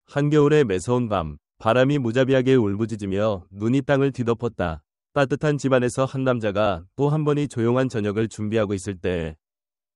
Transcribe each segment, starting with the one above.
한겨울의 매서운 밤, 바람이 무자비하게 울부짖으며 눈이 땅을 뒤덮었다. 따뜻한 집안에서 한 남자가 또 한 번이 조용한 저녁을 준비하고 있을 때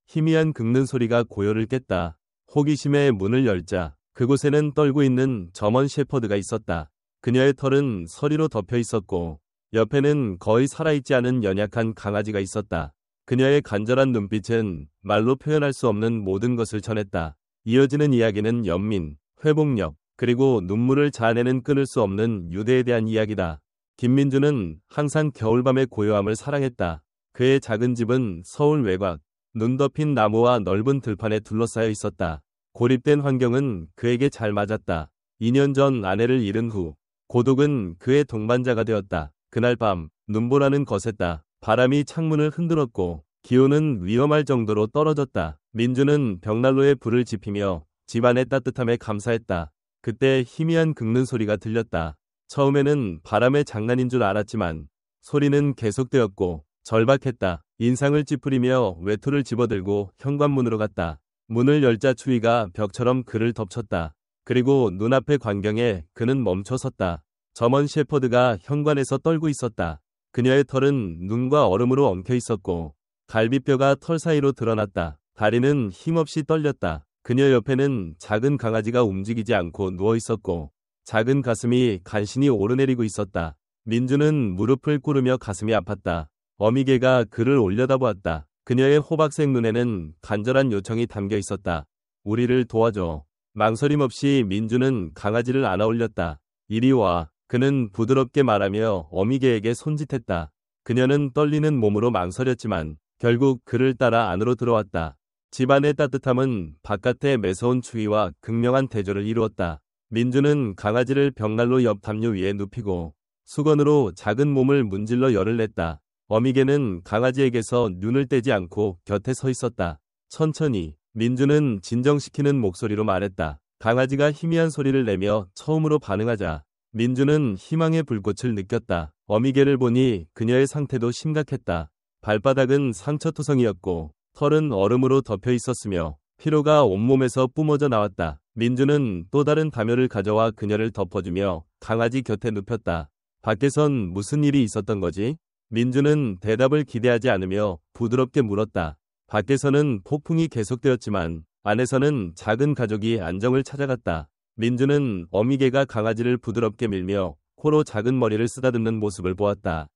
희미한 긁는 소리가 고요를 깼다. 호기심에 문을 열자 그곳에는 떨고 있는 저먼 셰퍼드가 있었다. 그녀의 털은 서리로 덮여 있었고 옆에는 거의 살아있지 않은 연약한 강아지가 있었다. 그녀의 간절한 눈빛은 말로 표현할 수 없는 모든 것을 전했다. 이어지는 이야기는 연민, 회복력, 그리고 눈물을 자아내는 끊을 수 없는 유대에 대한 이야기다. 김민주는 항상 겨울밤의 고요함을 사랑했다. 그의 작은 집은 서울 외곽, 눈 덮인 나무와 넓은 들판에 둘러싸여 있었다. 고립된 환경은 그에게 잘 맞았다. 2년 전 아내를 잃은 후 고독은 그의 동반자가 되었다. 그날 밤 눈보라는 거셌다. 바람이 창문을 흔들었고 기온은 위험할 정도로 떨어졌다. 민주는 벽난로에 불을 지피며 집안의 따뜻함에 감사했다. 그때 희미한 긁는 소리가 들렸다. 처음에는 바람의 장난인 줄 알았지만 소리는 계속되었고 절박했다. 인상을 찌푸리며 외투를 집어들고 현관문으로 갔다. 문을 열자 추위가 벽처럼 그를 덮쳤다. 그리고 눈앞의 광경에 그는 멈춰섰다. 저먼 셰퍼드가 현관에서 떨고 있었다. 그녀의 털은 눈과 얼음으로 엉켜 있었고 갈비뼈가 털 사이로 드러났다. 다리는 힘없이 떨렸다. 그녀 옆에는 작은 강아지가 움직이지 않고 누워 있었고 작은 가슴이 간신히 오르내리고 있었다. 민주는 무릎을 꿇으며 가슴이 아팠다. 어미개가 그를 올려다보았다. 그녀의 호박색 눈에는 간절한 요청이 담겨 있었다. 우리를 도와줘. 망설임 없이 민주는 강아지를 안아 올렸다. 이리 와. 그는 부드럽게 말하며 어미개에게 손짓했다. 그녀는 떨리는 몸으로 망설였지만 결국 그를 따라 안으로 들어왔다. 집안의 따뜻함은 바깥의 매서운 추위와 극명한 대조를 이루었다. 민주는 강아지를 벽난로 옆 담요 위에 눕히고 수건으로 작은 몸을 문질러 열을 냈다. 어미개는 강아지에게서 눈을 떼지 않고 곁에 서 있었다. 천천히 민주는 진정시키는 목소리로 말했다. 강아지가 희미한 소리를 내며 처음으로 반응하자 민주는 희망의 불꽃을 느꼈다. 어미개를 보니 그녀의 상태도 심각했다. 발바닥은 상처투성이었고 털은 얼음으로 덮여 있었으며 피로가 온몸에서 뿜어져 나왔다. 민주는 또 다른 담요를 가져와 그녀를 덮어주며 강아지 곁에 눕혔다. 밖에선 무슨 일이 있었던 거지? 민주는 대답을 기대하지 않으며 부드럽게 물었다. 밖에서는 폭풍이 계속되었지만 안에서는 작은 가족이 안정을 찾아갔다. 민주는 어미개가 강아지를 부드럽게 밀며 코로 작은 머리를 쓰다듬는 모습을 보았다.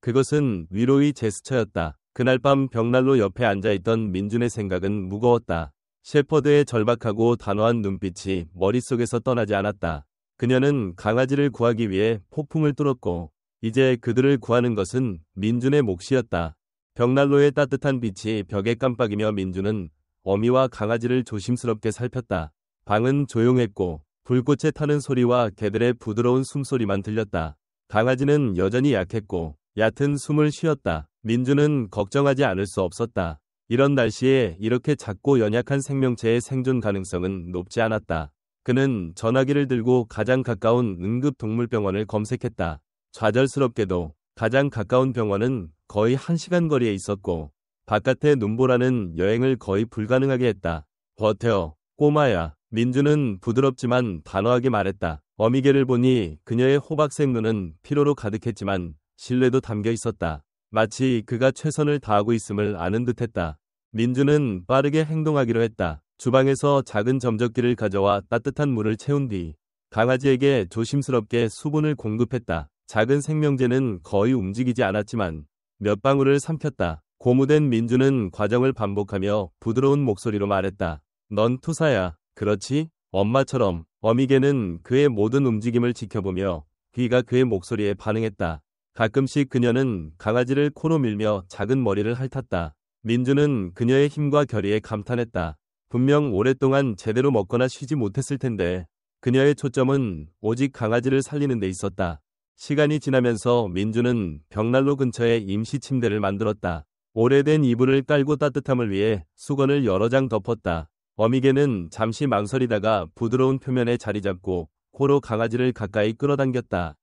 그것은 위로의 제스처였다. 그날 밤 벽난로 옆에 앉아있던 민준의 생각은 무거웠다. 셰퍼드의 절박하고 단호한 눈빛이 머릿속에서 떠나지 않았다. 그녀는 강아지를 구하기 위해 폭풍을 뚫었고 이제 그들을 구하는 것은 민준의 몫이었다. 벽난로의 따뜻한 빛이 벽에 깜빡이며 민준은 어미와 강아지를 조심스럽게 살폈다. 방은 조용했고 불꽃에 타는 소리와 개들의 부드러운 숨소리만 들렸다. 강아지는 여전히 약했고 얕은 숨을 쉬었다. 민주는 걱정하지 않을 수 없었다. 이런 날씨에 이렇게 작고 연약한 생명체의 생존 가능성은 높지 않았다. 그는 전화기를 들고 가장 가까운 응급동물병원을 검색했다. 좌절스럽게도 가장 가까운 병원은 거의 1시간 거리에 있었고 바깥의 눈보라는 여행을 거의 불가능하게 했다. 버텨, 꼬마야. 민주는 부드럽지만 단호하게 말했다. 어미개를 보니 그녀의 호박색 눈은 피로로 가득했지만 신뢰도 담겨 있었다. 마치 그가 최선을 다하고 있음을 아는 듯했다. 민주는 빠르게 행동하기로 했다. 주방에서 작은 점적기를 가져와 따뜻한 물을 채운 뒤 강아지에게 조심스럽게 수분을 공급했다. 작은 생명체는 거의 움직이지 않았지만 몇 방울을 삼켰다. 고무된 민주는 과정을 반복하며 부드러운 목소리로 말했다. 넌 투사야. 그렇지? 엄마처럼. 어미개는 그의 모든 움직임을 지켜보며 귀가 그의 목소리에 반응했다. 가끔씩 그녀는 강아지를 코로 밀며 작은 머리를 핥았다. 민주는 그녀의 힘과 결의에 감탄했다. 분명 오랫동안 제대로 먹거나 쉬지 못했을 텐데 그녀의 초점은 오직 강아지를 살리는 데 있었다. 시간이 지나면서 민주는 벽난로 근처에 임시 침대를 만들었다. 오래된 이불을 깔고 따뜻함을 위해 수건을 여러 장 덮었다. 어미개는 잠시 망설이다가 부드러운 표면에 자리 잡고 코로 강아지를 가까이 끌어당겼다.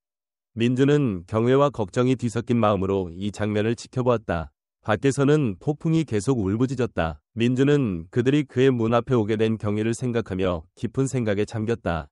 민주는 경외와 걱정이 뒤섞인 마음으로 이 장면을 지켜보았다. 밖에서는 폭풍이 계속 울부짖었다. 민주는 그들이 그의 문 앞에 오게 된 경위를 생각하며 깊은 생각에 잠겼다.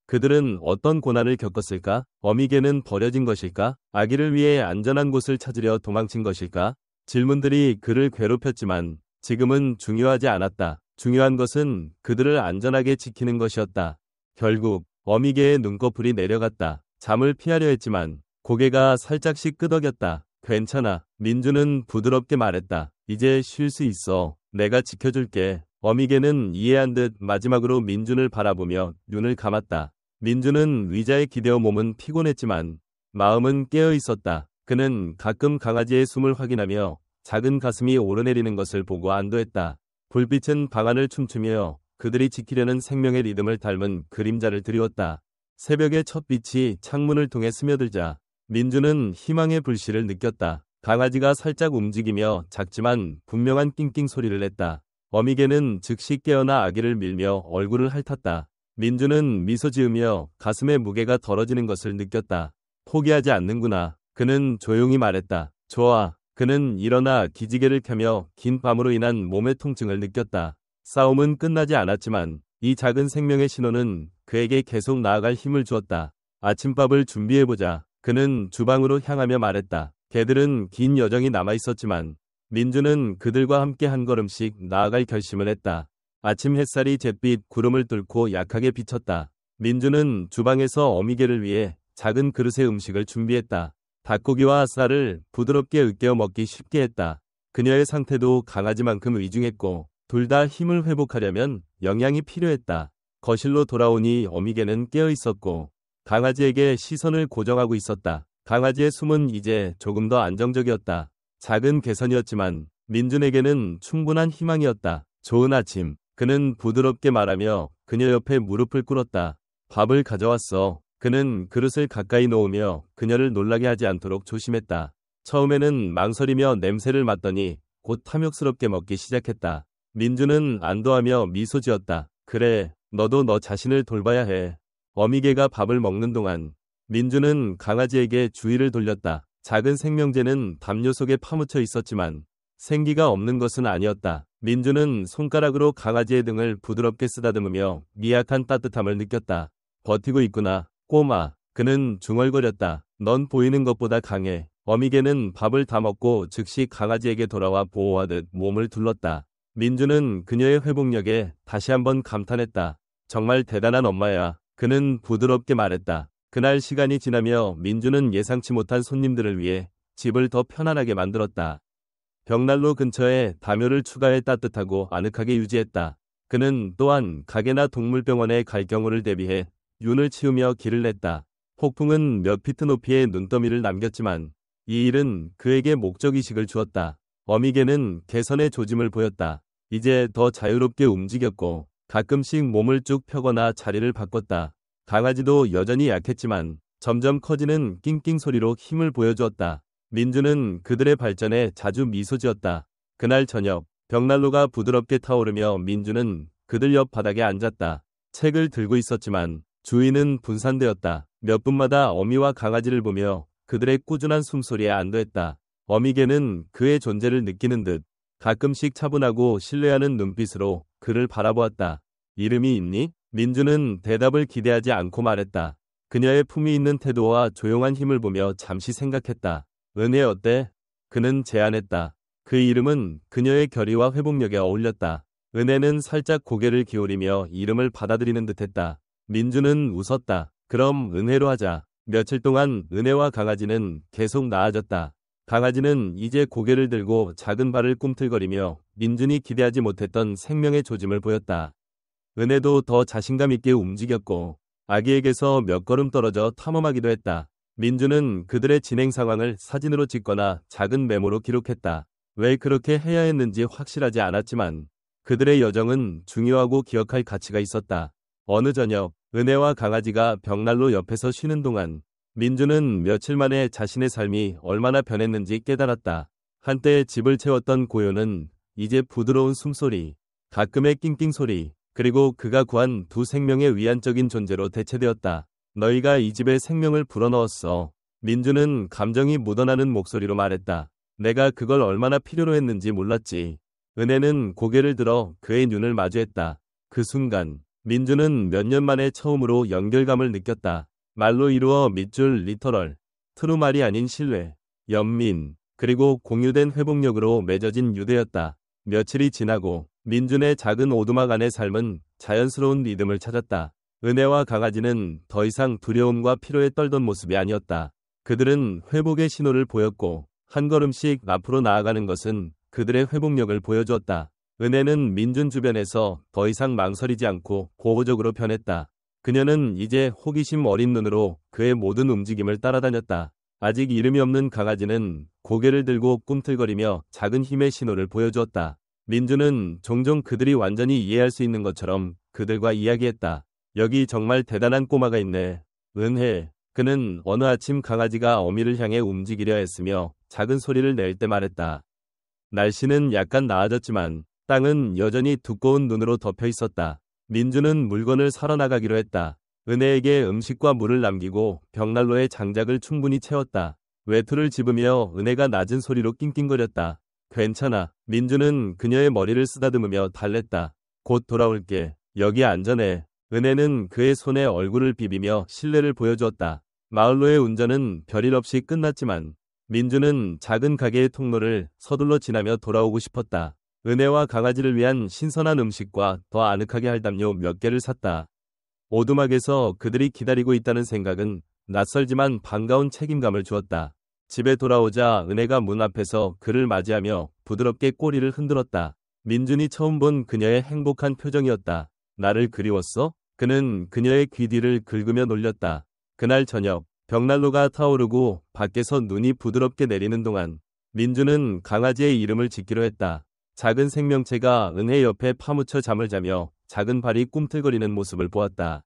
그들은 어떤 고난을 겪었을까? 어미개는 버려진 것일까? 아기를 위해 안전한 곳을 찾으려 도망친 것일까? 질문들이 그를 괴롭혔지만 지금은 중요하지 않았다. 중요한 것은 그들을 안전하게 지키는 것이었다. 결국 어미개의 눈꺼풀이 내려갔다. 잠을 피하려 했지만 고개가 살짝씩 끄덕였다. 괜찮아. 민주는 부드럽게 말했다. 이제 쉴 수 있어. 내가 지켜줄게. 어미개는 이해한 듯 마지막으로 민준을 바라보며 눈을 감았다. 민준은 의자에 기대어 몸은 피곤했지만 마음은 깨어 있었다. 그는 가끔 강아지의 숨을 확인하며 작은 가슴이 오르내리는 것을 보고 안도했다. 불빛은 방 안을 춤추며 그들이 지키려는 생명의 리듬을 닮은 그림자를 드리웠다. 새벽의 첫 빛이 창문을 통해 스며들자 민주는 희망의 불씨를 느꼈다. 강아지가 살짝 움직이며 작지만 분명한 낑낑 소리를 냈다. 어미개는 즉시 깨어나 아기를 밀며 얼굴을 핥았다. 민주는 미소 지으며 가슴의 무게가 덜어지는 것을 느꼈다. 포기하지 않는구나. 그는 조용히 말했다. 좋아. 그는 일어나 기지개를 켜며 긴 밤으로 인한 몸의 통증을 느꼈다. 싸움은 끝나지 않았지만 이 작은 생명의 신호는 그에게 계속 나아갈 힘을 주었다. 아침밥을 준비해보자. 그는 주방으로 향하며 말했다. 개들은 긴 여정이 남아있었지만 민주는 그들과 함께 한 걸음씩 나아갈 결심을 했다. 아침 햇살이 잿빛 구름을 뚫고 약하게 비쳤다. 민주는 주방에서 어미개를 위해 작은 그릇에 음식을 준비했다. 닭고기와 쌀을 부드럽게 으깨어 먹기 쉽게 했다. 그녀의 상태도 강아지만큼 위중했고 둘 다 힘을 회복하려면 영양이 필요했다. 거실로 돌아오니 어미개는 깨어 있었고 강아지에게 시선을 고정하고 있었다. 강아지의 숨은 이제 조금 더 안정적이었다. 작은 개선이었지만 민준에게는 충분한 희망이었다. 좋은 아침. 그는 부드럽게 말하며 그녀 옆에 무릎을 꿇었다. 밥을 가져왔어. 그는 그릇을 가까이 놓으며 그녀를 놀라게 하지 않도록 조심했다. 처음에는 망설이며 냄새를 맡더니 곧 탐욕스럽게 먹기 시작했다. 민주는 안도하며 미소 지었다. 그래, 너도 너 자신을 돌봐야 해. 어미개가 밥을 먹는 동안 민주는 강아지에게 주의를 돌렸다. 작은 생명체는 담요 속에 파묻혀 있었지만 생기가 없는 것은 아니었다. 민주는 손가락으로 강아지의 등을 부드럽게 쓰다듬으며 미약한 따뜻함을 느꼈다. 버티고 있구나, 꼬마. 그는 중얼거렸다. 넌 보이는 것보다 강해. 어미개는 밥을 다 먹고 즉시 강아지에게 돌아와 보호하듯 몸을 둘렀다. 민주는 그녀의 회복력에 다시 한번 감탄했다. 정말 대단한 엄마야. 그는 부드럽게 말했다. 그날 시간이 지나며 민주는 예상치 못한 손님들을 위해 집을 더 편안하게 만들었다. 벽난로 근처에 담요를 추가해 따뜻하고 아늑하게 유지했다. 그는 또한 가게나 동물병원에 갈 경우를 대비해 윤을 치우며 길을 냈다. 폭풍은 몇 피트 높이의 눈더미를 남겼지만 이 일은 그에게 목적의식을 주었다. 어미개는 개선의 조짐을 보였다. 이제 더 자유롭게 움직였고 가끔씩 몸을 쭉 펴거나 자리를 바꿨다. 강아지도 여전히 약했지만 점점 커지는 낑낑 소리로 힘을 보여주었다. 민주는 그들의 발전에 자주 미소 지었다. 그날 저녁 벽난로가 부드럽게 타오르며 민주는 그들 옆 바닥에 앉았다. 책을 들고 있었지만 주위는 분산되었다. 몇 분마다 어미와 강아지를 보며 그들의 꾸준한 숨소리에 안도했다. 어미개는 그의 존재를 느끼는 듯 가끔씩 차분하고 신뢰하는 눈빛으로 그를 바라보았다. 이름이 있니? 민주는 대답을 기대하지 않고 말했다. 그녀의 품위 있는 태도와 조용한 힘을 보며 잠시 생각했다. 은혜 어때? 그는 제안했다. 그 이름은 그녀의 결의와 회복력에 어울렸다. 은혜는 살짝 고개를 기울이며 이름을 받아들이는 듯했다. 민주는 웃었다. 그럼 은혜로 하자. 며칠 동안 은혜와 강아지는 계속 나아졌다. 강아지는 이제 고개를 들고 작은 발을 꿈틀거리며 민준이 기대하지 못했던 생명의 조짐을 보였다. 은혜도 더 자신감 있게 움직였고 아기에게서 몇 걸음 떨어져 탐험하기도 했다. 민주는 그들의 진행 상황을 사진으로 찍거나 작은 메모로 기록했다. 왜 그렇게 해야 했는지 확실하지 않았지만 그들의 여정은 중요하고 기억할 가치가 있었다. 어느 저녁 은혜와 강아지가 벽난로 옆에서 쉬는 동안 민주는 며칠 만에 자신의 삶이 얼마나 변했는지 깨달았다. 한때 집을 채웠던 고요는 이제 부드러운 숨소리, 가끔의 낑낑 소리, 그리고 그가 구한 두 생명의 위안적인 존재로 대체되었다. 너희가 이 집에 생명을 불어넣었어. 민주는 감정이 묻어나는 목소리로 말했다. 내가 그걸 얼마나 필요로 했는지 몰랐지. 은혜는 고개를 들어 그의 눈을 마주했다. 그 순간 민주는 몇 년 만에 처음으로 연결감을 느꼈다. 말로 이루어 밑줄 리터럴, 트루 말이 아닌 신뢰, 연민, 그리고 공유된 회복력으로 맺어진 유대였다. 며칠이 지나고 민준의 작은 오두막 안의 삶은 자연스러운 리듬을 찾았다. 은혜와 강아지는 더 이상 두려움과 피로에 떨던 모습이 아니었다. 그들은 회복의 신호를 보였고 한 걸음씩 앞으로 나아가는 것은 그들의 회복력을 보여주었다. 은혜는 민준 주변에서 더 이상 망설이지 않고 고고적으로 변했다. 그녀는 이제 호기심 어린 눈으로 그의 모든 움직임을 따라다녔다. 아직 이름이 없는 강아지는 고개를 들고 꿈틀거리며 작은 힘의 신호를 보여주었다. 민준은 종종 그들이 완전히 이해할 수 있는 것처럼 그들과 이야기했다. 여기 정말 대단한 꼬마가 있네. 은혜. 그는 어느 아침 강아지가 어미를 향해 움직이려 했으며 작은 소리를 낼 때 말했다. 날씨는 약간 나아졌지만 땅은 여전히 두꺼운 눈으로 덮여 있었다. 민준은 물건을 사러 나가기로 했다. 은혜에게 음식과 물을 남기고 벽난로에 장작을 충분히 채웠다. 외투를 집으며 은혜가 낮은 소리로 낑낑거렸다. 괜찮아. 민준은 그녀의 머리를 쓰다듬으며 달랬다. 곧 돌아올게. 여기 안전해. 은혜는 그의 손에 얼굴을 비비며 신뢰를 보여주었다. 마을로의 운전은 별일 없이 끝났지만 민준은 작은 가게의 통로를 서둘러 지나며 돌아오고 싶었다. 은혜와 강아지를 위한 신선한 음식과 더 아늑하게 할 담요 몇 개를 샀다. 오두막에서 그들이 기다리고 있다는 생각은 낯설지만 반가운 책임감을 주었다. 집에 돌아오자 은혜가 문 앞에서 그를 맞이하며 부드럽게 꼬리를 흔들었다. 민준이 처음 본 그녀의 행복한 표정이었다. 나를 그리웠어? 그는 그녀의 귀 뒤를 긁으며 놀렸다. 그날 저녁 벽난로가 타오르고 밖에서 눈이 부드럽게 내리는 동안 민준은 강아지의 이름을 짓기로 했다. 작은 생명체가 은혜 옆에 파묻혀 잠을 자며 작은 발이 꿈틀거리는 모습을 보았다.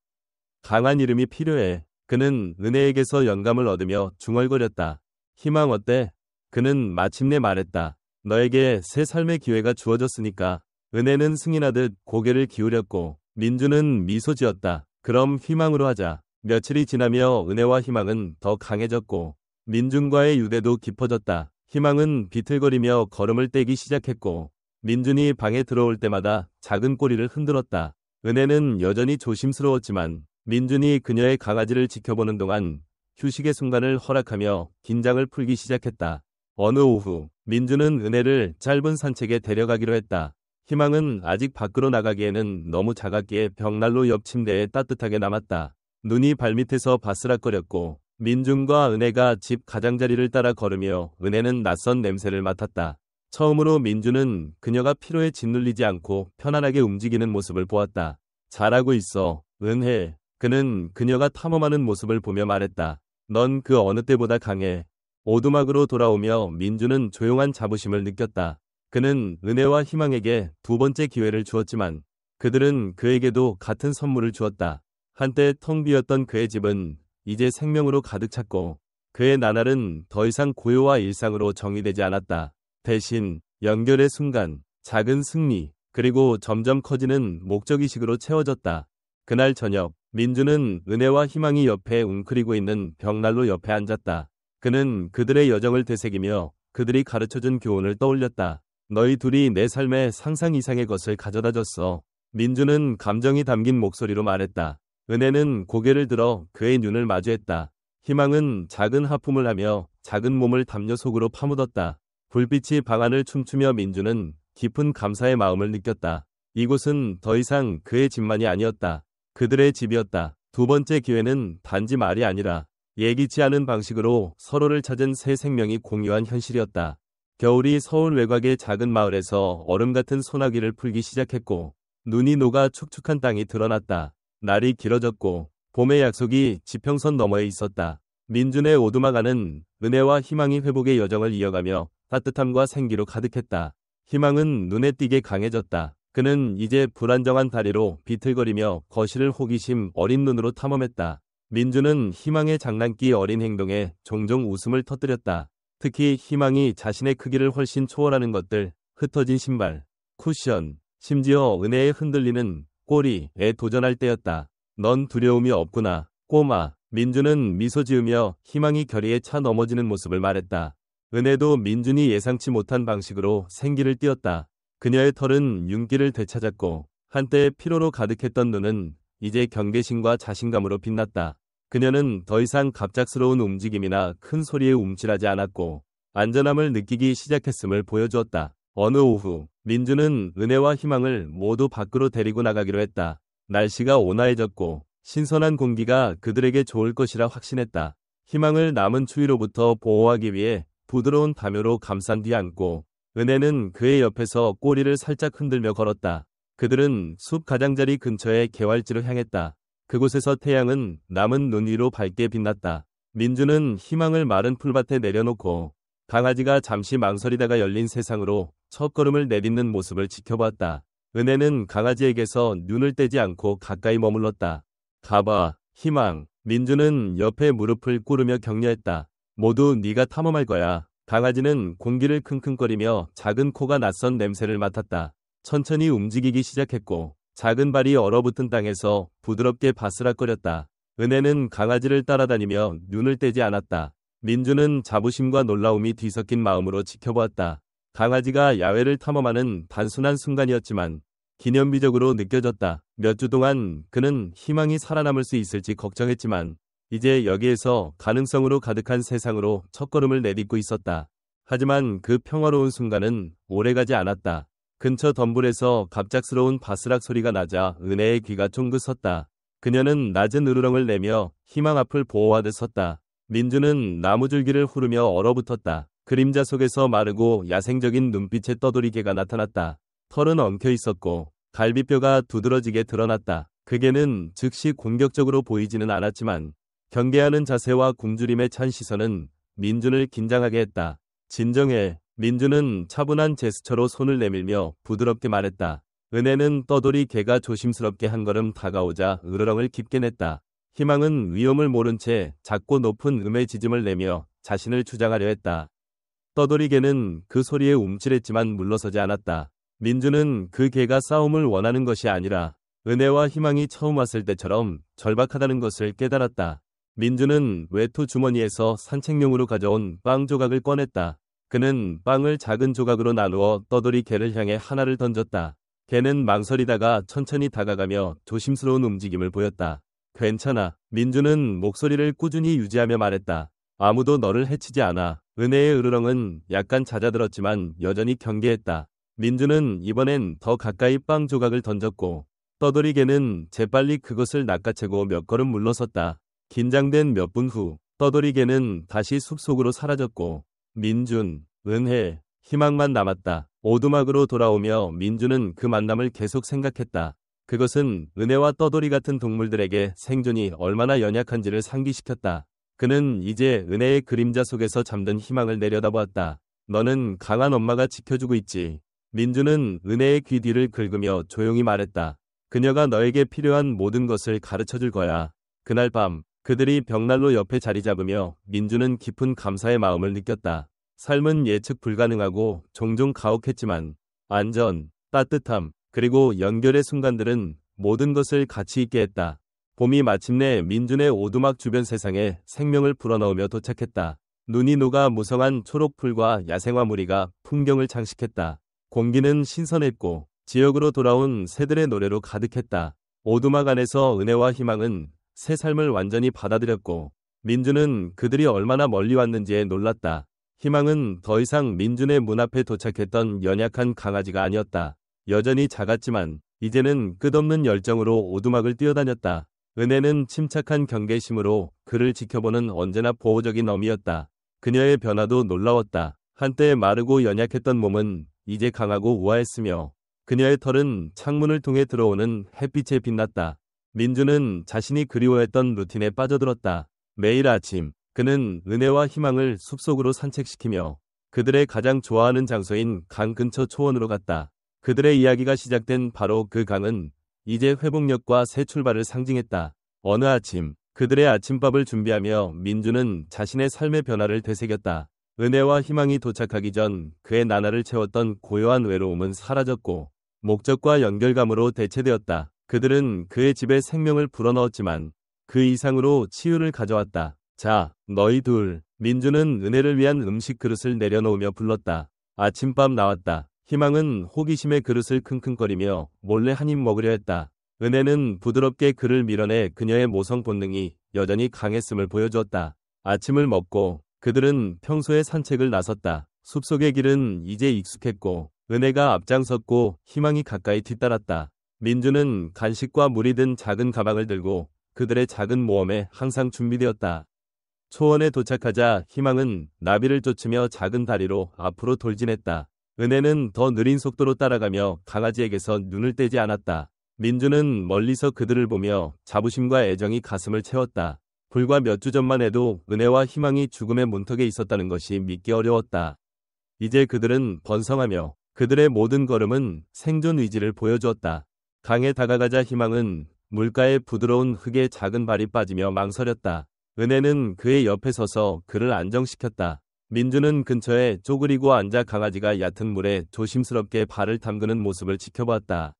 강한 이름이 필요해. 그는 은혜에게서 영감을 얻으며 중얼거렸다. 희망 어때? 그는 마침내 말했다. 너에게 새 삶의 기회가 주어졌으니까. 은혜는 승인하듯 고개를 기울였고 민준은 미소 지었다. 그럼 희망으로 하자. 며칠이 지나며 은혜와 희망은 더 강해졌고 민준과의 유대도 깊어졌다. 희망은 비틀거리며 걸음을 떼기 시작했고 민준이 방에 들어올 때마다 작은 꼬리를 흔들었다. 은혜는 여전히 조심스러웠지만 민준이 그녀의 강아지를 지켜보는 동안 휴식의 순간을 허락하며 긴장을 풀기 시작했다. 어느 오후 민준은 은혜를 짧은 산책에 데려가기로 했다. 희망은 아직 밖으로 나가기에는 너무 작았기에 벽난로 옆 침대에 따뜻하게 남았다. 눈이 발밑에서 바스락거렸고 민준과 은혜가 집 가장자리를 따라 걸으며 은혜는 낯선 냄새를 맡았다. 처음으로 민준은 그녀가 피로에 짓눌리지 않고 편안하게 움직이는 모습을 보았다. 잘하고 있어, 은혜. 그는 그녀가 탐험하는 모습을 보며 말했다. 넌 그 어느 때보다 강해. 오두막으로 돌아오며 민준은 조용한 자부심을 느꼈다. 그는 은혜와 희망에게 두 번째 기회를 주었지만 그들은 그에게도 같은 선물을 주었다. 한때 텅 비었던 그의 집은 이제 생명으로 가득 찼고 그의 나날은 더 이상 고요와 일상으로 정의되지 않았다. 대신 연결의 순간, 작은 승리, 그리고 점점 커지는 목적의식으로 채워졌다. 그날 저녁 민준은 은혜와 희망이 옆에 웅크리고 있는 벽난로 옆에 앉았다. 그는 그들의 여정을 되새기며 그들이 가르쳐준 교훈을 떠올렸다. 너희 둘이 내 삶에 상상 이상의 것을 가져다 줬어. 민준은 감정이 담긴 목소리로 말했다. 은혜는 고개를 들어 그의 눈을 마주했다. 희망은 작은 하품을 하며 작은 몸을 담요 속으로 파묻었다. 불빛이 방 안을 춤추며 민준은 깊은 감사의 마음을 느꼈다. 이곳은 더 이상 그의 집만이 아니었다. 그들의 집이었다. 두 번째 기회는 단지 말이 아니라 예기치 않은 방식으로 서로를 찾은 새 생명이 공유한 현실이었다. 겨울이 서울 외곽의 작은 마을에서 얼음 같은 소나기를 풀기 시작했고 눈이 녹아 축축한 땅이 드러났다. 날이 길어졌고 봄의 약속이 지평선 너머에 있었다. 민준의 오두막 안은 은혜와 희망이 회복의 여정을 이어가며 따뜻함과 생기로 가득했다. 희망은 눈에 띄게 강해졌다. 그는 이제 불안정한 다리로 비틀거리며 거실을 호기심 어린 눈으로 탐험했다. 민준은 희망의 장난기 어린 행동에 종종 웃음을 터뜨렸다. 특히 희망이 자신의 크기를 훨씬 초월하는 것들, 흩어진 신발, 쿠션, 심지어 은혜에 흔들리는 꼬리에 도전할 때였다. 넌 두려움이 없구나, 꼬마. 민준은 미소 지으며 희망이 결의에 차 넘어지는 모습을 말했다. 은혜도 민준이 예상치 못한 방식으로 생기를 띄었다. 그녀의 털은 윤기를 되찾았고 한때 피로로 가득했던 눈은 이제 경계심과 자신감으로 빛났다. 그녀는 더 이상 갑작스러운 움직임이나 큰 소리에 움찔하지 않았고 안전함을 느끼기 시작했음을 보여주었다. 어느 오후 민주는 은혜와 희망을 모두 밖으로 데리고 나가기로 했다. 날씨가 온화해졌고 신선한 공기가 그들에게 좋을 것이라 확신했다. 희망을 남은 추위로부터 보호하기 위해 부드러운 담요로 감싼 뒤 앉고 은혜는 그의 옆에서 꼬리를 살짝 흔들며 걸었다. 그들은 숲 가장자리 근처의 개활지로 향했다. 그곳에서 태양은 남은 눈 위로 밝게 빛났다. 민주는 희망을 마른 풀밭에 내려놓고 강아지가 잠시 망설이다가 열린 세상으로 첫걸음을 내딛는 모습을 지켜보았다. 은혜는 강아지에게서 눈을 떼지 않고 가까이 머물렀다. 가봐, 희망. 민주는 옆에 무릎을 꿇으며 격려했다. 모두 네가 탐험할 거야. 강아지는 공기를 킁킁거리며 작은 코가 낯선 냄새를 맡았다. 천천히 움직이기 시작했고 작은 발이 얼어붙은 땅에서 부드럽게 바스락거렸다. 은혜는 강아지를 따라다니며 눈을 떼지 않았다. 민주는 자부심과 놀라움이 뒤섞인 마음으로 지켜보았다. 강아지가 야외를 탐험하는 단순한 순간이었지만 기념비적으로 느껴졌다. 몇 주 동안 그는 희망이 살아남을 수 있을지 걱정했지만 이제 여기에서 가능성으로 가득한 세상으로 첫걸음을 내딛고 있었다. 하지만 그 평화로운 순간은 오래가지 않았다. 근처 덤불에서 갑작스러운 바스락 소리가 나자 은혜의 귀가 쫑긋 섰다. 그녀는 낮은 으르렁을 내며 희망 앞을 보호하듯 섰다. 민주는 나무줄기를 후르며 얼어붙었다. 그림자 속에서 마르고 야생적인 눈빛의 떠돌이개가 나타났다. 털은 엉켜 있었고 갈비뼈가 두드러지게 드러났다. 그 개는 즉시 공격적으로 보이지는 않았지만 경계하는 자세와 굶주림에 찬 시선은 민준을 긴장하게 했다. 진정해. 민주는 차분한 제스처로 손을 내밀며 부드럽게 말했다. 은혜는 떠돌이 개가 조심스럽게 한 걸음 다가오자 으르렁을 깊게 냈다. 희망은 위험을 모른 채 작고 높은 음의 짖음을 내며 자신을 주장하려 했다. 떠돌이 개는 그 소리에 움찔했지만 물러서지 않았다. 민주는 그 개가 싸움을 원하는 것이 아니라 은혜와 희망이 처음 왔을 때처럼 절박하다는 것을 깨달았다. 민주는 외투 주머니에서 산책용으로 가져온 빵 조각을 꺼냈다. 그는 빵을 작은 조각으로 나누어 떠돌이 개를 향해 하나를 던졌다. 개는 망설이다가 천천히 다가가며 조심스러운 움직임을 보였다. 괜찮아. 민주는 목소리를 꾸준히 유지하며 말했다. 아무도 너를 해치지 않아. 은혜의 으르렁은 약간 잦아들었지만 여전히 경계했다. 민주는 이번엔 더 가까이 빵 조각을 던졌고 떠돌이 개는 재빨리 그것을 낚아채고 몇 걸음 물러섰다. 긴장된 몇 분 후 떠돌이 개는 다시 숲속으로 사라졌고 민준, 은혜, 희망만 남았다. 오두막으로 돌아오며 민주는 그 만남을 계속 생각했다. 그것은 은혜와 떠돌이 같은 동물들에게 생존이 얼마나 연약한지를 상기시켰다. 그는 이제 은혜의 그림자 속에서 잠든 희망을 내려다보았다. 너는 강한 엄마가 지켜주고 있지. 민주는 은혜의 귀 뒤를 긁으며 조용히 말했다. 그녀가 너에게 필요한 모든 것을 가르쳐줄 거야. 그날 밤 그들이 벽난로 옆에 자리 잡으며 민주는 깊은 감사의 마음을 느꼈다. 삶은 예측 불가능하고 종종 가혹했지만 안전, 따뜻함, 그리고 연결의 순간들은 모든 것을 가치 있게 했다. 봄이 마침내 민준의 오두막 주변 세상에 생명을 불어넣으며 도착했다. 눈이 녹아 무성한 초록풀과 야생화 무리가 풍경을 장식했다. 공기는 신선했고 지역으로 돌아온 새들의 노래로 가득했다. 오두막 안에서 은혜와 희망은 새 삶을 완전히 받아들였고 민준은 그들이 얼마나 멀리 왔는지에 놀랐다. 희망은 더 이상 민준의 문 앞에 도착했던 연약한 강아지가 아니었다. 여전히 작았지만 이제는 끝없는 열정으로 오두막을 뛰어다녔다. 은혜는 침착한 경계심으로 그를 지켜보는 언제나 보호적인 어미였다. 그녀의 변화도 놀라웠다. 한때 마르고 연약했던 몸은 이제 강하고 우아했으며 그녀의 털은 창문을 통해 들어오는 햇빛에 빛났다. 민주는 자신이 그리워했던 루틴에 빠져들었다. 매일 아침 그는 은혜와 희망을 숲속으로 산책시키며 그들의 가장 좋아하는 장소인 강 근처 초원으로 갔다. 그들의 이야기가 시작된 바로 그 강은 이제 회복력과 새 출발을 상징했다. 어느 아침 그들의 아침밥을 준비하며 민주는 자신의 삶의 변화를 되새겼다. 은혜와 희망이 도착하기 전 그의 나날을 채웠던 고요한 외로움은 사라졌고 목적과 연결감으로 대체되었다. 그들은 그의 집에 생명을 불어넣었지만 그 이상으로 치유를 가져왔다. 자, 너희 둘. 민주는 은혜를 위한 음식 그릇을 내려놓으며 불렀다. 아침밥 나왔다. 희망은 호기심에 그릇을 킁킁거리며 몰래 한 입 먹으려 했다. 은혜는 부드럽게 그를 밀어내 그녀의 모성 본능이 여전히 강했음을 보여주었다. 아침을 먹고 그들은 평소에 산책을 나섰다. 숲속의 길은 이제 익숙했고 은혜가 앞장섰고 희망이 가까이 뒤따랐다. 민주는 간식과 물이 든 작은 가방을 들고 그들의 작은 모험에 항상 준비되었다. 초원에 도착하자 희망은 나비를 쫓으며 작은 다리로 앞으로 돌진했다. 은혜는 더 느린 속도로 따라가며 강아지에게서 눈을 떼지 않았다. 민주는 멀리서 그들을 보며 자부심과 애정이 가슴을 채웠다. 불과 몇 주 전만 해도 은혜와 희망이 죽음의 문턱에 있었다는 것이 믿기 어려웠다. 이제 그들은 번성하며 그들의 모든 걸음은 생존 의지를 보여주었다. 강에 다가가자 희망은 물가의 부드러운 흙에 작은 발이 빠지며 망설였다. 은혜는 그의 옆에 서서 그를 안정시켰다. 민주는 근처에 쪼그리고 앉아 강아지가 얕은 물에 조심스럽게 발을 담그는 모습을 지켜보았다.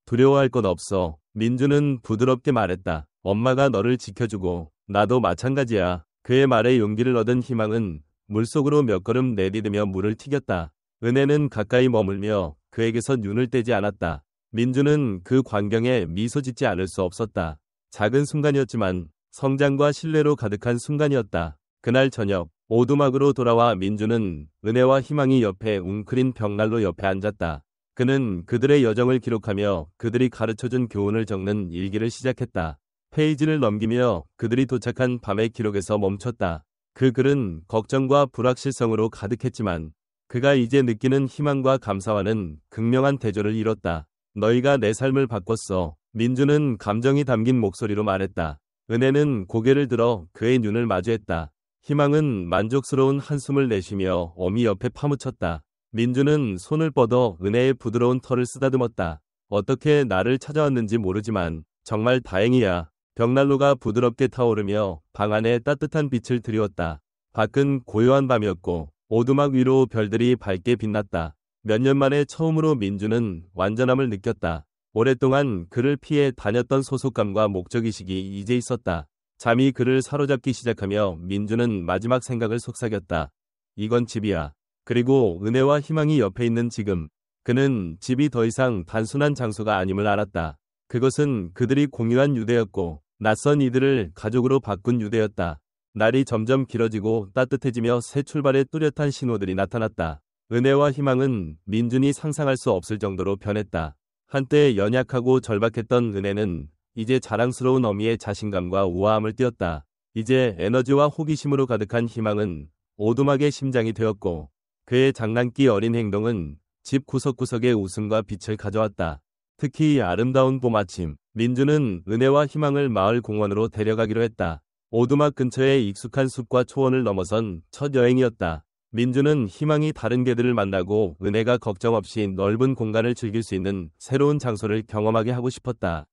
두려워할 것 없어. 민주는 부드럽게 말했다. 엄마가 너를 지켜주고 나도 마찬가지야. 그의 말에 용기를 얻은 희망은 물속으로 몇 걸음 내디디며 물을 튀겼다. 은혜는 가까이 머물며 그에게서 눈을 떼지 않았다. 민주는 그 광경에 미소 짓지 않을 수 없었다. 작은 순간이었지만 성장과 신뢰로 가득한 순간이었다. 그날 저녁 오두막으로 돌아와 민주는 은혜와 희망이 옆에 웅크린 벽난로 옆에 앉았다. 그는 그들의 여정을 기록하며 그들이 가르쳐준 교훈을 적는 일기를 시작했다. 페이지를 넘기며 그들이 도착한 밤의 기록에서 멈췄다. 그 글은 걱정과 불확실성으로 가득했지만 그가 이제 느끼는 희망과 감사와는 극명한 대조를 이뤘다. 너희가 내 삶을 바꿨어. 민주는 감정이 담긴 목소리로 말했다. 은혜는 고개를 들어 그의 눈을 마주했다. 희망은 만족스러운 한숨을 내쉬며 어미 옆에 파묻혔다. 민주는 손을 뻗어 은혜의 부드러운 털을 쓰다듬었다. 어떻게 나를 찾아왔는지 모르지만 정말 다행이야. 벽난로가 부드럽게 타오르며 방 안에 따뜻한 빛을 드리웠다. 밖은 고요한 밤이었고 오두막 위로 별들이 밝게 빛났다. 몇 년 만에 처음으로 민주는 완전함을 느꼈다. 오랫동안 그를 피해 다녔던 소속감과 목적의식이 이제 있었다. 잠이 그를 사로잡기 시작하며 민주는 마지막 생각을 속삭였다. 이건 집이야. 그리고 은혜와 희망이 옆에 있는 지금. 그는 집이 더 이상 단순한 장소가 아님을 알았다. 그것은 그들이 공유한 유대였고 낯선 이들을 가족으로 바꾼 유대였다. 날이 점점 길어지고 따뜻해지며 새 출발의 뚜렷한 신호들이 나타났다. 은혜와 희망은 민준이 상상할 수 없을 정도로 변했다. 한때 연약하고 절박했던 은혜는 이제 자랑스러운 어미의 자신감과 우아함을 띄었다. 이제 에너지와 호기심으로 가득한 희망은 오두막의 심장이 되었고 그의 장난기 어린 행동은 집 구석구석에 웃음과 빛을 가져왔다. 특히 아름다운 봄 아침, 민주는 은혜와 희망을 마을 공원으로 데려가기로 했다. 오두막 근처의 익숙한 숲과 초원을 넘어선 첫 여행이었다. 민주는 희망이 다른 개들을 만나고 은혜가 걱정 없이 넓은 공간을 즐길 수 있는 새로운 장소를 경험하게 하고 싶었다.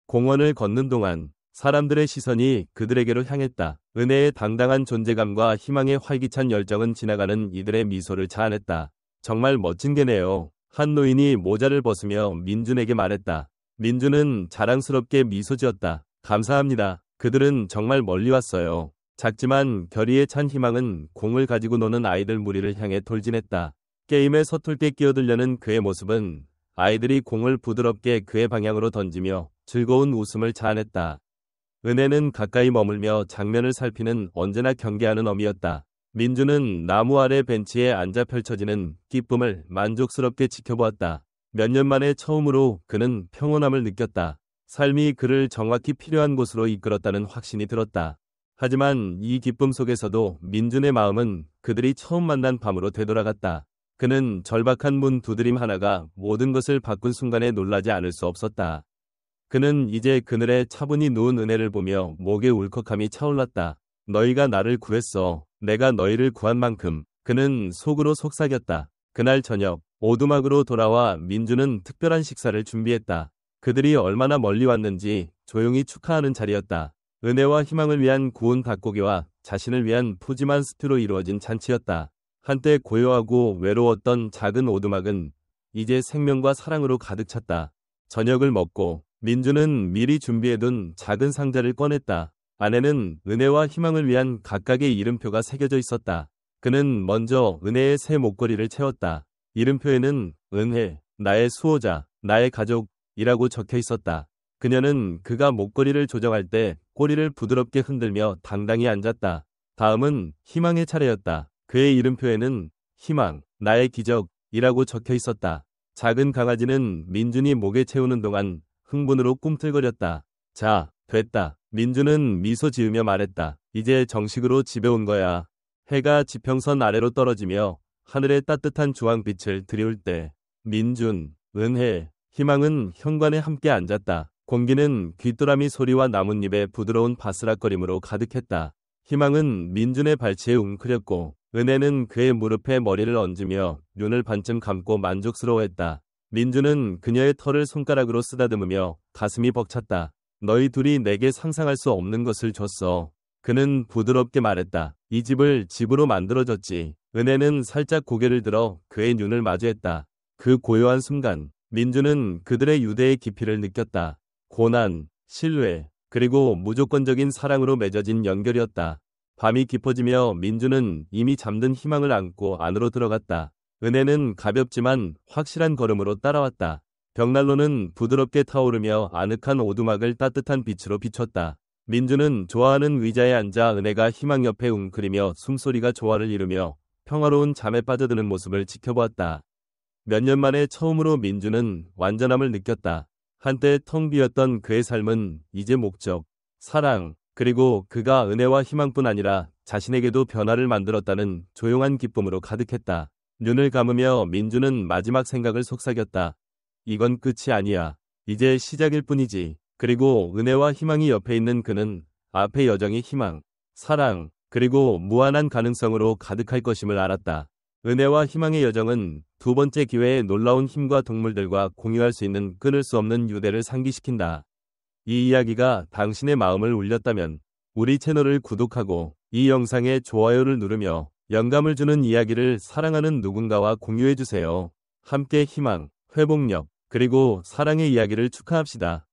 공원을 걷는 동안 사람들의 시선이 그들에게로 향했다. 은혜의 당당한 존재감과 희망의 활기찬 열정은 지나가는 이들의 미소를 자아냈다. 정말 멋진 개네요. 한 노인이 모자를 벗으며 민준에게 말했다. 민준은 자랑스럽게 미소 지었다. 감사합니다. 그들은 정말 멀리 왔어요. 작지만 결의에 찬 희망은 공을 가지고 노는 아이들 무리를 향해 돌진했다. 게임에 서툴게 끼어들려는 그의 모습은 아이들이 공을 부드럽게 그의 방향으로 던지며 즐거운 웃음을 자아냈다. 은혜는 가까이 머물며 장면을 살피는 언제나 경계하는 어미였다. 민주는 나무 아래 벤치에 앉아 펼쳐지는 기쁨을 만족스럽게 지켜보았다. 몇 년 만에 처음으로 그는 평온함을 느꼈다. 삶이 그를 정확히 필요한 곳으로 이끌었다는 확신이 들었다. 하지만 이 기쁨 속에서도 민준의 마음은 그들이 처음 만난 밤으로 되돌아갔다. 그는 절박한 문 두드림 하나가 모든 것을 바꾼 순간에 놀라지 않을 수 없었다. 그는 이제 그늘에 차분히 누운 은혜를 보며 목에 울컥함이 차올랐다. 너희가 나를 구했어. 내가 너희를 구한 만큼. 그는 속으로 속삭였다. 그날 저녁 오두막으로 돌아와 민주는 특별한 식사를 준비했다. 그들이 얼마나 멀리 왔는지 조용히 축하하는 자리였다. 은혜와 희망을 위한 구운 닭고기와 자신을 위한 푸짐한 스튜로 이루어진 잔치였다. 한때 고요하고 외로웠던 작은 오두막은 이제 생명과 사랑으로 가득 찼다. 저녁을 먹고 민주는 미리 준비해둔 작은 상자를 꺼냈다. 안에는 은혜와 희망을 위한 각각의 이름표가 새겨져 있었다. 그는 먼저 은혜의 새 목걸이를 채웠다. 이름표에는 은혜, 나의 수호자, 나의 가족이라고 적혀 있었다. 그녀는 그가 목걸이를 조정할 때 꼬리를 부드럽게 흔들며 당당히 앉았다. 다음은 희망의 차례였다. 그의 이름표에는 희망, 나의 기적이라고 적혀 있었다. 작은 강아지는 민준이 목에 채우는 동안 흥분으로 꿈틀거렸다. 자, 됐다. 민준은 미소 지으며 말했다. 이제 정식으로 집에 온 거야. 해가 지평선 아래로 떨어지며 하늘의 따뜻한 주황빛을 드리울 때 민준, 은혜, 희망은 현관에 함께 앉았다. 공기는 귀뚜라미 소리와 나뭇잎의 부드러운 바스락거림으로 가득했다. 희망은 민준의 발치에 웅크렸고 은혜는 그의 무릎에 머리를 얹으며 눈을 반쯤 감고 만족스러워했다. 민준은 그녀의 털을 손가락으로 쓰다듬으며 가슴이 벅찼다. 너희 둘이 내게 상상할 수 없는 것을 줬어. 그는 부드럽게 말했다. 이 집을 집으로 만들어줬지. 은혜는 살짝 고개를 들어 그의 눈을 마주했다. 그 고요한 순간 민준은 그들의 유대의 깊이를 느꼈다. 고난, 신뢰, 그리고 무조건적인 사랑으로 맺어진 연결이었다. 밤이 깊어지며 민준은 이미 잠든 희망을 안고 안으로 들어갔다. 은혜는 가볍지만 확실한 걸음으로 따라왔다. 벽난로는 부드럽게 타오르며 아늑한 오두막을 따뜻한 빛으로 비췄다. 민준은 좋아하는 의자에 앉아 은혜가 희망 옆에 웅크리며 숨소리가 조화를 이루며 평화로운 잠에 빠져드는 모습을 지켜보았다. 몇 년 만에 처음으로 민준은 완전함을 느꼈다. 한때 텅 비었던 그의 삶은 이제 목적, 사랑, 그리고 그가 은혜와 희망뿐 아니라 자신에게도 변화를 만들었다는 조용한 기쁨으로 가득했다. 눈을 감으며 민준은 마지막 생각을 속삭였다. 이건 끝이 아니야. 이제 시작일 뿐이지. 그리고 은혜와 희망이 옆에 있는 그는 앞의 여정이 희망, 사랑, 그리고 무한한 가능성으로 가득할 것임을 알았다. 은혜와 희망의 여정은 두 번째 기회에 놀라운 힘과 동물들과 공유할 수 있는 끊을 수 없는 유대를 상기시킨다. 이 이야기가 당신의 마음을 울렸다면 우리 채널을 구독하고 이 영상에 좋아요를 누르며 영감을 주는 이야기를 사랑하는 누군가와 공유해주세요. 함께 희망, 회복력, 그리고 사랑의 이야기를 축하합시다.